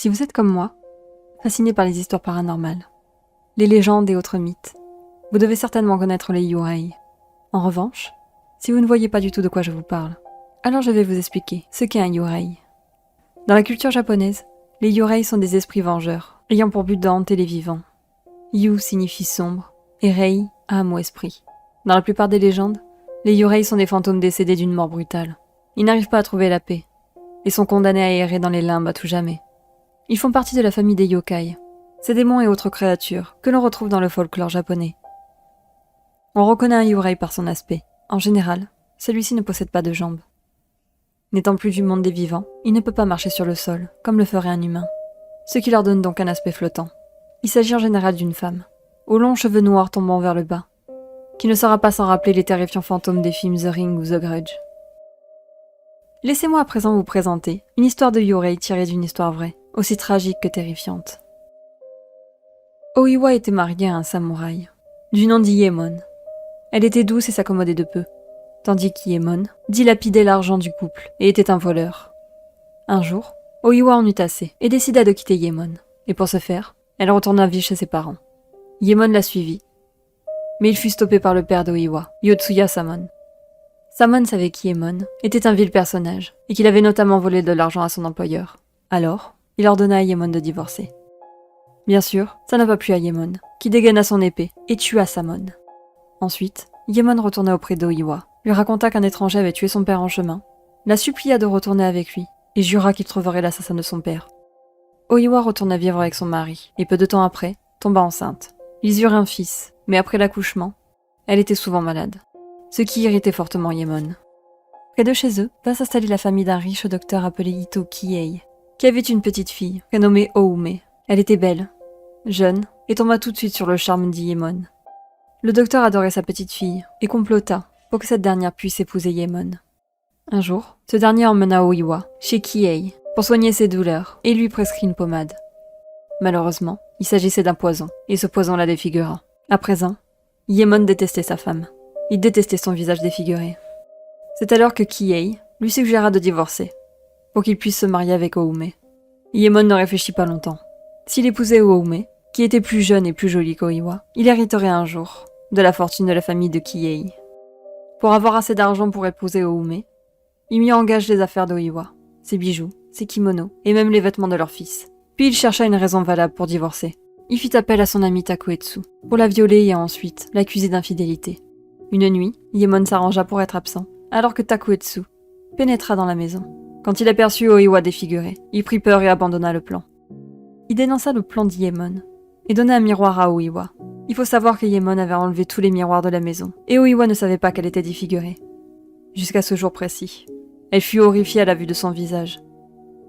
Si vous êtes comme moi, fasciné par les histoires paranormales, les légendes et autres mythes, vous devez certainement connaître les yurei. En revanche, si vous ne voyez pas du tout de quoi je vous parle, alors je vais vous expliquer ce qu'est un yurei. Dans la culture japonaise, les yurei sont des esprits vengeurs, ayant pour but de hanter les vivants. Yu signifie sombre, et rei, âme ou esprit. Dans la plupart des légendes, les yurei sont des fantômes décédés d'une mort brutale. Ils n'arrivent pas à trouver la paix, et sont condamnés à errer dans les limbes à tout jamais. Ils font partie de la famille des yokai, ces démons et autres créatures que l'on retrouve dans le folklore japonais. On reconnaît un yurei par son aspect. En général, celui-ci ne possède pas de jambes. N'étant plus du monde des vivants, il ne peut pas marcher sur le sol, comme le ferait un humain, ce qui leur donne donc un aspect flottant. Il s'agit en général d'une femme, aux longs cheveux noirs tombant vers le bas, qui ne saura pas s'en rappeler les terrifiants fantômes des films The Ring ou The Grudge. Laissez-moi à présent vous présenter une histoire de yurei tirée d'une histoire vraie, aussi tragique que terrifiante. Oiwa était mariée à un samouraï, du nom d'Iyemon. Elle était douce et s'accommodait de peu, tandis qu'Iyemon dilapidait l'argent du couple et était un voleur. Un jour, Oiwa en eut assez et décida de quitter Iyemon, et pour ce faire, elle retourna vivre chez ses parents. Iyemon la suivit, mais il fut stoppé par le père d'Oiwa, Yotsuya Samon. Samon savait qu'Iyemon était un vil personnage, et qu'il avait notamment volé de l'argent à son employeur. Alors, il ordonna à Iyemon de divorcer. Bien sûr, ça n'a pas plu à Iyemon, qui dégaina son épée et tua Samon. Ensuite, Iyemon retourna auprès d'Oiwa, lui raconta qu'un étranger avait tué son père en chemin, la supplia de retourner avec lui, et jura qu'il trouverait l'assassin de son père. Oiwa retourna vivre avec son mari, et peu de temps après, tomba enceinte. Ils eurent un fils, mais après l'accouchement, elle était souvent malade, ce qui irritait fortement Iyemon. Près de chez eux, vint s'installer la famille d'un riche docteur appelé Ito Kiei, qui avait une petite fille, prénommée Oume. Elle était belle, jeune, et tomba tout de suite sur le charme d'Iyemon. Le docteur adorait sa petite fille, et complota pour que cette dernière puisse épouser Iyemon. Un jour, ce dernier emmena Oiwa chez Kiei pour soigner ses douleurs, et lui prescrit une pommade. Malheureusement, il s'agissait d'un poison, et ce poison la défigura. À présent, Iyemon détestait sa femme. Il détestait son visage défiguré. C'est alors que Kiei lui suggéra de divorcer, pour qu'il puisse se marier avec Oume. Iyemon ne réfléchit pas longtemps. S'il épousait Oume, qui était plus jeune et plus jolie qu'Oiwa, il hériterait un jour de la fortune de la famille de Kiei. Pour avoir assez d'argent pour épouser Oume, il mit en gage les affaires d'Oiwa, ses bijoux, ses kimonos et même les vêtements de leur fils. Puis il chercha une raison valable pour divorcer. Il fit appel à son ami Takuetsu pour la violer et ensuite l'accuser d'infidélité. Une nuit, Iyemon s'arrangea pour être absent, alors que Takuetsu pénétra dans la maison. Quand il aperçut Oiwa défigurée, il prit peur et abandonna le plan. Il dénonça le plan d'Iyemon et donna un miroir à Oiwa. Il faut savoir que Iyemon avait enlevé tous les miroirs de la maison, et Oiwa ne savait pas qu'elle était défigurée. Jusqu'à ce jour précis. Elle fut horrifiée à la vue de son visage.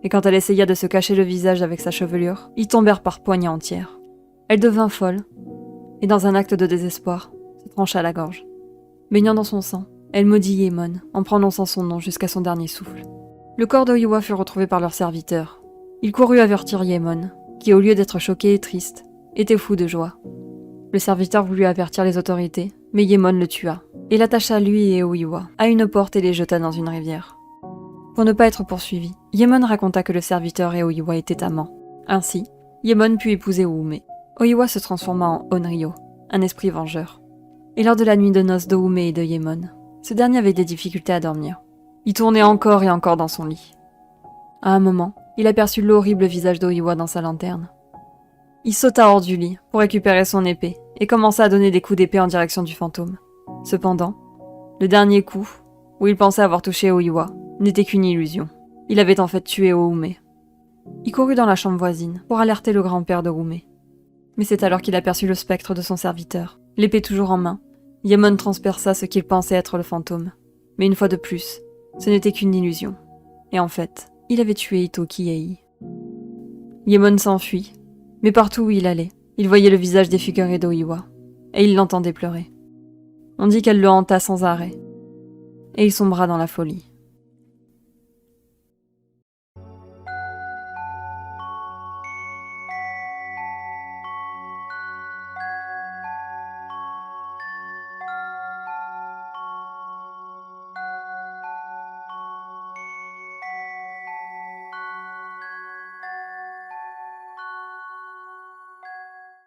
Et quand elle essaya de se cacher le visage avec sa chevelure, ils tombèrent par poignées entières. Elle devint folle, et dans un acte de désespoir, se trancha la gorge. Baignant dans son sang, elle maudit Iyemon en prononçant son nom jusqu'à son dernier souffle. Le corps d'Oiwa fut retrouvé par leur serviteur. Il courut avertir Iyemon, qui au lieu d'être choqué et triste, était fou de joie. Le serviteur voulut avertir les autorités, mais Iyemon le tua, et l'attacha lui et Oiwa à une porte et les jeta dans une rivière. Pour ne pas être poursuivi, Iyemon raconta que le serviteur et Oiwa étaient amants. Ainsi, Iyemon put épouser Oume. Oiwa se transforma en Onryo, un esprit vengeur. Et lors de la nuit de noces d'Oume et de Iyemon, ce dernier avait des difficultés à dormir. Il tournait encore et encore dans son lit. À un moment, il aperçut l'horrible visage d'Oiwa dans sa lanterne. Il sauta hors du lit pour récupérer son épée et commença à donner des coups d'épée en direction du fantôme. Cependant, le dernier coup, où il pensait avoir touché Oiwa, n'était qu'une illusion. Il avait en fait tué Oume. Il courut dans la chambre voisine pour alerter le grand-père de Oume. Mais c'est alors qu'il aperçut le spectre de son serviteur. L'épée toujours en main, Iyemon transperça ce qu'il pensait être le fantôme. Mais une fois de plus, ce n'était qu'une illusion. Et en fait, il avait tué Ito Kiei. Iyemon s'enfuit, mais partout où il allait, il voyait le visage défiguré d'Oiwa, et il l'entendait pleurer. On dit qu'elle le hanta sans arrêt, et il sombra dans la folie.